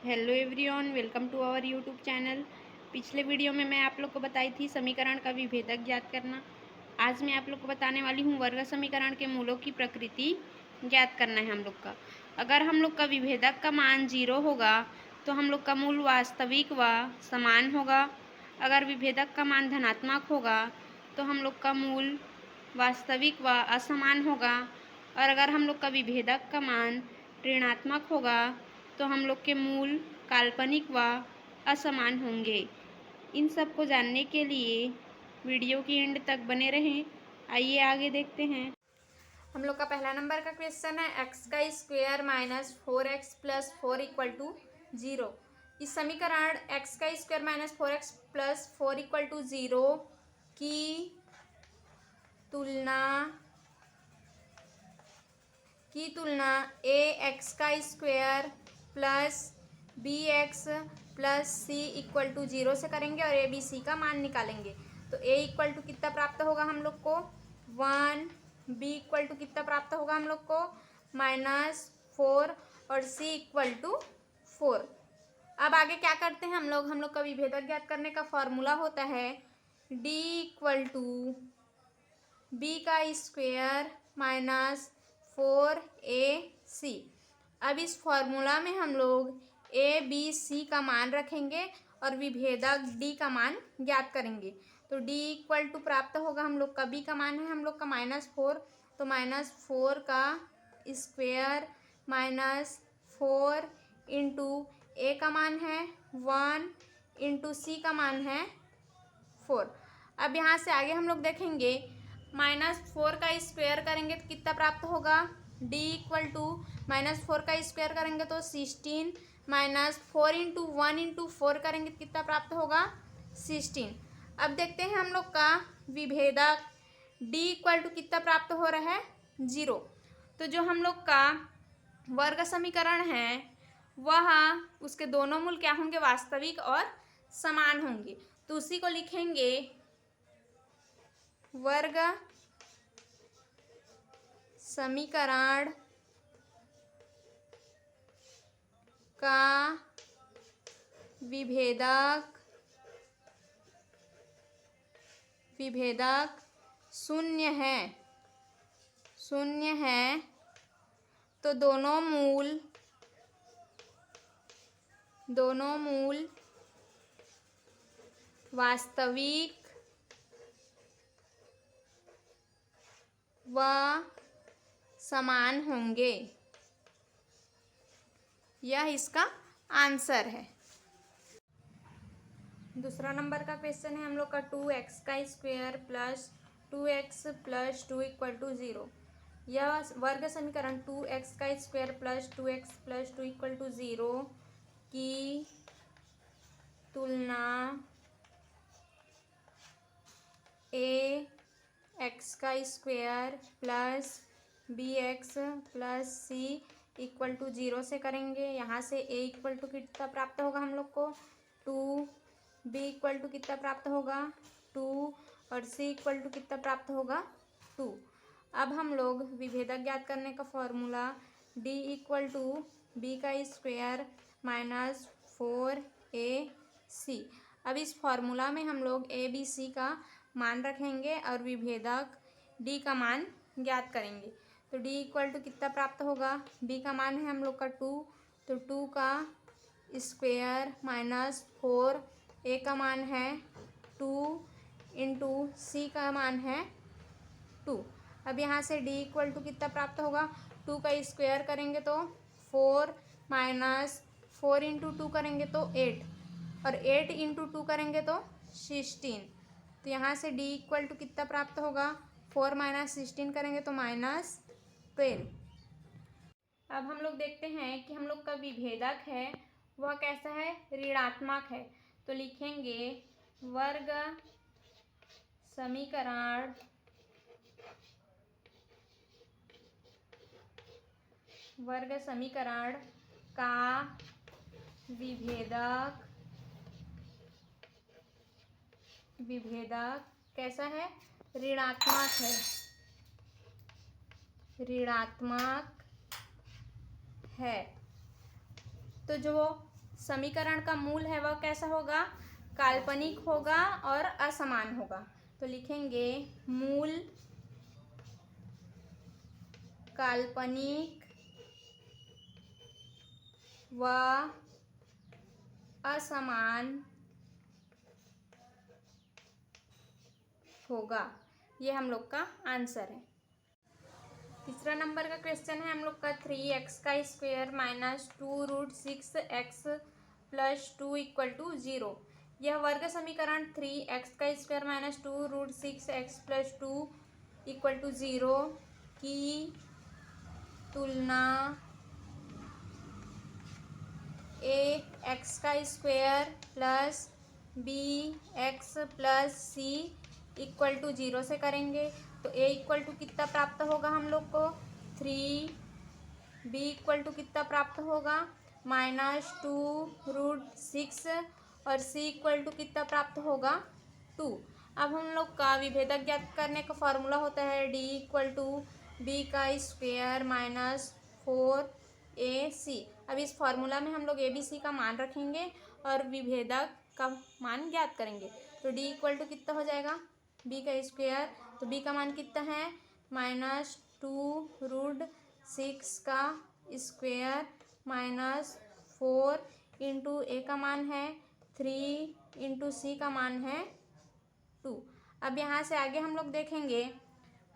Hello everyone, welcome to our YouTube channel. पिछले video में मैं आप लोग को बताई थी समीकरण का विभेदक ज्ञात करना। आज मैं आप लोग को बताने वाली हूँ वर्ग समीकरण के मूलों की प्रकृति ज्ञात करना है हम लोग का। अगर हम लोग का विभेदक का मान 0 होगा तो हम लोग का मूल वास्तविक व समान होगा। अगर विभेदक का मान धनात्मक होगा तो हम लोग का मूल वास्तविक व असमान होगा। और अगर हम लोग का विभेदक का मान ऋणात्मक होगा तो हम लोग के मूल काल्पनिक व असमान होंगे। इन सब को जानने के लिए वीडियो की एंड तक बने रहें। आइए आगे देखते हैं। हम लोग का पहला नंबर का क्वेश्चन है एक्स का square minus 4x plus 4 equal to 0। इस समीकरण एक्स का square minus 4x plus 4 equal to 0 की तुलना ए एक्स का square plus b x plus c equal to 0 से करेंगे और ए बी सी का मान निकालेंगे। तो ए इक्वल टू कितना प्राप्त होगा हम लोग को 1, बी इक्वल टू कितना प्राप्त होगा हम लोग को -4 और सी इक्वल टू 4। अब आगे क्या करते हैं हम लोग का विभेदक ज्ञात करने का फॉर्मूला होता है डी इक्वल टू बी का स्क्वायर माइनस 4ac। अब इस फॉर्मूला में हम लोग ए बी सी का मान रखेंगे और विभेदक डी का मान ज्ञात करेंगे। तो डी इक्वल टू प्राप्त होगा हम लोग का बी का मान है हम लोग का -4, तो -4 का स्क्वायर -4 इंटू ए का मान है 1 इंटू सी का मान है 4। अब यहाँ से आगे हम लोग देखेंगे -4 का स्क्वायर करेंगे तो कितना प्राप्त होगा डी इक्वल टू -4 का स्क्वायर करेंगे तो 16 -4 इंटू 1 इंटू 4 करेंगे तो कितना प्राप्त होगा 16। अब देखते हैं हम लोग का विभेदक डी इक्वल टू कितना प्राप्त हो रहा है 0। तो जो हम लोग का वर्ग समीकरण है वह उसके दोनों मूल क्या होंगे वास्तविक और समान होंगे। तो उसी को लिखेंगे वर्ग समीकरण का विभेदक शून्य है तो दोनों मूल वास्तविक व समान होंगे। यह इसका आंसर है। दूसरा नंबर का क्वेश्चन है हम लोग का 2x का square plus 2x plus 2 equal to 0। यह वर्ग समीकरण 2x का square plus 2x plus 2 equal to 0 की तुलना ए एक्स का square plus b x plus c equal to 0 से करेंगे। यहाँ से ए इक्वल टू कितना प्राप्त होगा हम लोग को 2, बी इक्वल टू कितना प्राप्त होगा 2 और सी इक्वल टू कितना प्राप्त होगा 2। अब हम लोग विभेदक ज्ञात करने का formula D equal to b का स्क्वायर -4ac। अब इस फॉर्मूला में हम लोग ए बी सी का मान रखेंगे और विभेदक डी का मान ज्ञात करेंगे। तो डी इक्वल टू कितना प्राप्त होगा बी का मान है हम लोग का 2, तो 2 का स्क्वायर -4 ए का मान है 2 इंटू सी का मान है 2। अब यहाँ से डी इक्वल टू कितना प्राप्त होगा 2 का स्क्वायर करेंगे तो 4 -4 इंटू 2 करेंगे तो 8 और 8 इंटू 2 करेंगे तो 16। तो यहाँ से डी इक्वल टू कितना प्राप्त होगा 4 -16 करेंगे तो -12। अब हम लोग देखते हैं कि हम लोग का विभेदक है वह कैसा है ऋणात्मक है। तो लिखेंगे वर्ग समीकरण का विभेदक कैसा है ऋणात्मक है। तो जो समीकरण का मूल है वह कैसा होगा, काल्पनिक होगा और असमान होगा। तो लिखेंगे मूल काल्पनिक व असमान होगा। ये हम लोग का आंसर है। तीसरा नंबर का क्वेश्चन है हम लोग का 3x का square minus 2√6x plus 2 equal to 0। यह वर्ग समीकरण 3x का square minus 2√6x plus 2 equal to 0 की तुलना ax का square plus bx plus c equal to 0 से करेंगे। तो a इक्वल टू कितना प्राप्त होगा हम लोग को 3, b इक्वल टू कितना प्राप्त होगा -2√6 और c इक्वल टू कितना प्राप्त होगा 2। अब हम लोग का विभेदक ज्ञात करने का फॉर्मूला होता है d इक्वल टू b का स्क्वायर माइनस 4ac। अब इस फॉर्मूला में हम लोग a b c का मान रखेंगे और विभेदक का मान ज्ञात करेंगे। तो d इक्वल टू कितना हो जाएगा b का स्क्वायर, तो b का मान कितना है -2√6 का स्क्वायर माइनस 4 इंटू a का मान है 3 इंटू c का मान है 2। अब यहाँ से आगे हम लोग देखेंगे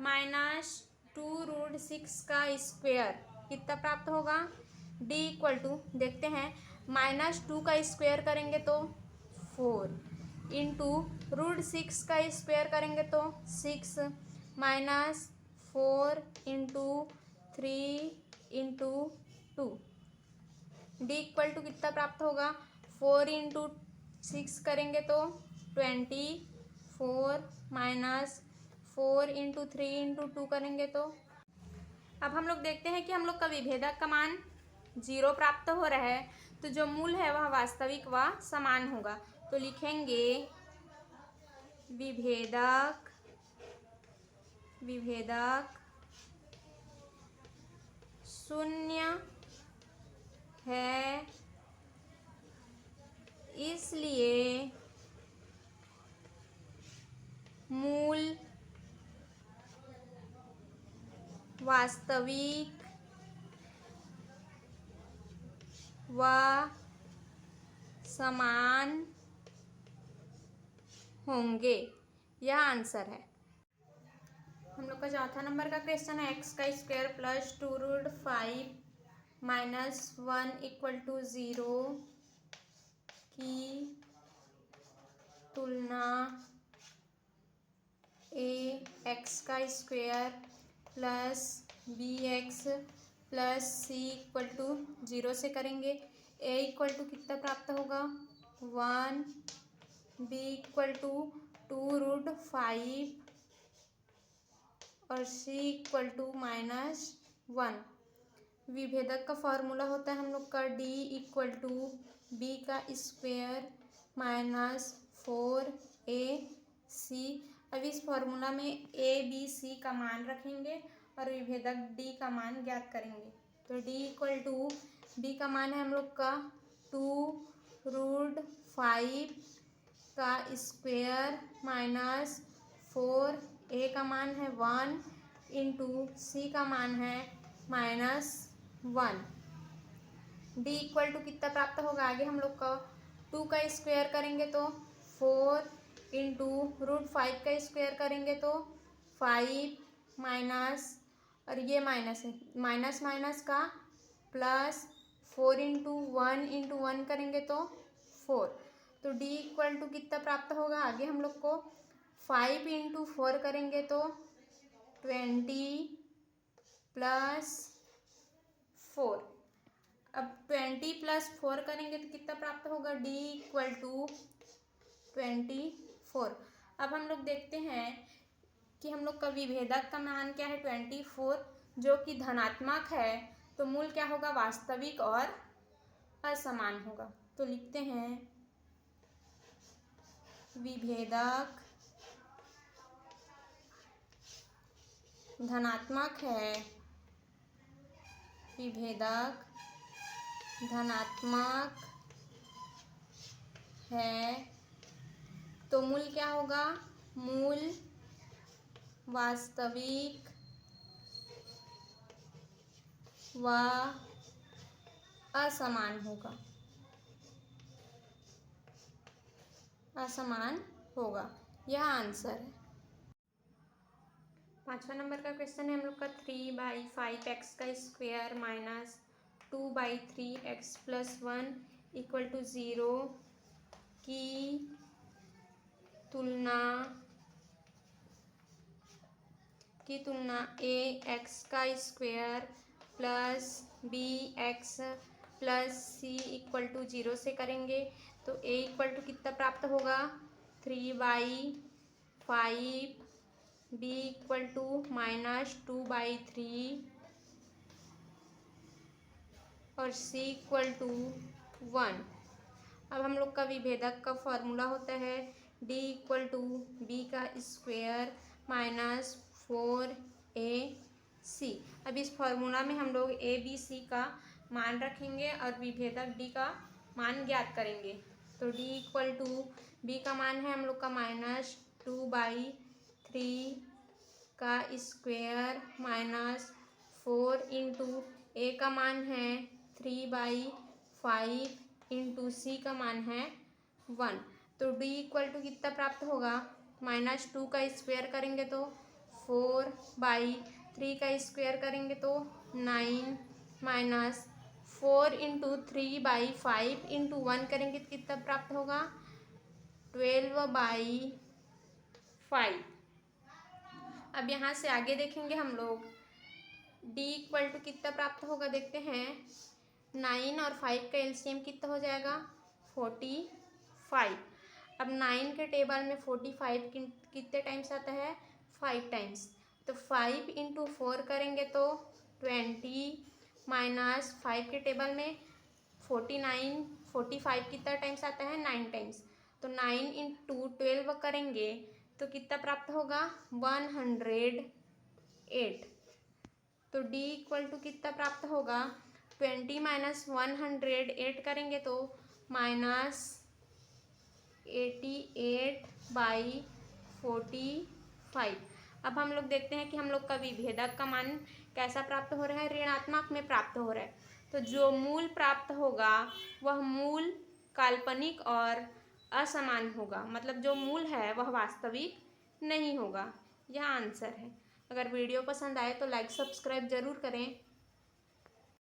-2√6 का स्क्वायर कितना प्राप्त होगा d इक्वल टू देखते हैं -2 का स्क्वायर करेंगे तो 4 इंटू √6 का स्क्वायर करेंगे तो 6 minus 4 into 3 into 2। D equal to कितना प्राप्त होगा 4 इंटू 6 करेंगे तो 24 माइनस 4 इंटू 3 इंटू 2 करेंगे तो। अब हम लोग देखते हैं कि हम लोग का विभेदक का मान 0 प्राप्त हो रहा है, तो जो मूल है वह वास्तविक व समान होगा। तो लिखेंगे विभेदक शून्य है, इसलिए मूल वास्तविक व समान होंगे। यह आंसर है। हम लोग का चौथा नंबर का क्वेश्चन है x का square plus 2√5 minus 1 equal to 0 की तुलना ax का square plus bx plus c equal to 0 से करेंगे। a इक्वल टू कितना प्राप्त होगा 1, b इक्वल टू 2√5 और c इक्वल टू -1। विभेदक का फॉर्मूला होता है हम लोग का d इक्वल टू b का स्क्वायर माइनस 4ac। अब इस फॉर्मूला में a b c का मान रखेंगे और विभेदक d का मान ज्ञात करेंगे। तो d इक्वल टू b का मान है हम लोग का 2√5 का स्क्वायर माइनस 4, a का मान है 1 इंटू c का मान है -1। d इक्वल टू कितना प्राप्त होगा आगे हम लोग का 2 का स्क्वायर करेंगे तो 4 इंटू √5 का स्क्वायर करेंगे तो 5 माइनस और ये माइनस है माइनस माइनस का प्लस 4 इंटू 1 करेंगे तो 4। तो d इक्वल टू कितना प्राप्त होगा आगे हम लोग को 5 इंटू 4 करेंगे तो 20 प्लस 4। अब 20 प्लस 4 करेंगे तो कितना प्राप्त होगा d इक्वल टू 24। अब हम लोग देखते हैं कि हम लोग का विभेदक का मान क्या है 24, जो कि धनात्मक है, तो मूल क्या होगा वास्तविक और असमान होगा। तो लिखते हैं विभेदक धनात्मक है, विभेदक धनात्मक है तो मूल क्या होगा, मूल वास्तविक व असमान होगा, असमान होगा। यह आंसर है। 5वां नंबर का क्वेश्चन है हम लोग का 3/5x² माइनस 2/3x+1 = 0 की तुलना ax² plus bx plus c = 0 से करेंगे तो a = कितना प्राप्त होगा, 3/5, b = -2/3 और c = 1। अब हम लोग का विभेदक का फॉर्मूला होता है d = b² माइनस 4ac। अब इस फॉर्मूला में हम लोग a b c का मान रखेंगे और विभेदक d का मान ज्ञात करेंगे। तो d = b का मान है हम लोग का -2/3² माइनस 4 इंटू a का मान है 3/5 इंटू c का मान है 1। तो d = कितना प्राप्त होगा, -2² करेंगे तो 4/3 का स्क्वायर करेंगे तो 9 माइनस 4 इंटू 3/5 इंटू 1 करेंगे तो कितना प्राप्त होगा, 12/5। अब यहाँ से आगे देखेंगे हम लोग d = कितना प्राप्त होगा, देखते हैं। 9 और 5 का एलसीएम कितना हो जाएगा, 45। अब 9 के टेबल में 45 कितने टाइम्स आता है, 5 टाइम्स। तो 5 इंटू 4 करेंगे तो 20 माइनस 5 के टेबल में 45 कितना टाइम्स आता है, 9 टाइम्स। तो 9 इंटू 12 करेंगे तो कितना प्राप्त होगा, 108। तो d = कितना प्राप्त होगा, 20 माइनस 108 करेंगे तो -88/45। अब हम लोग देखते हैं कि हम लोग का विभेदक का मान कैसा प्राप्त हो रहा है, ऋणात्मक में प्राप्त हो रहा है। तो जो मूल प्राप्त होगा वह मूल काल्पनिक और असमान होगा, मतलब जो मूल है वह वास्तविक नहीं होगा। यह आंसर है। अगर वीडियो पसंद आए तो लाइक सब्सक्राइब जरूर करें।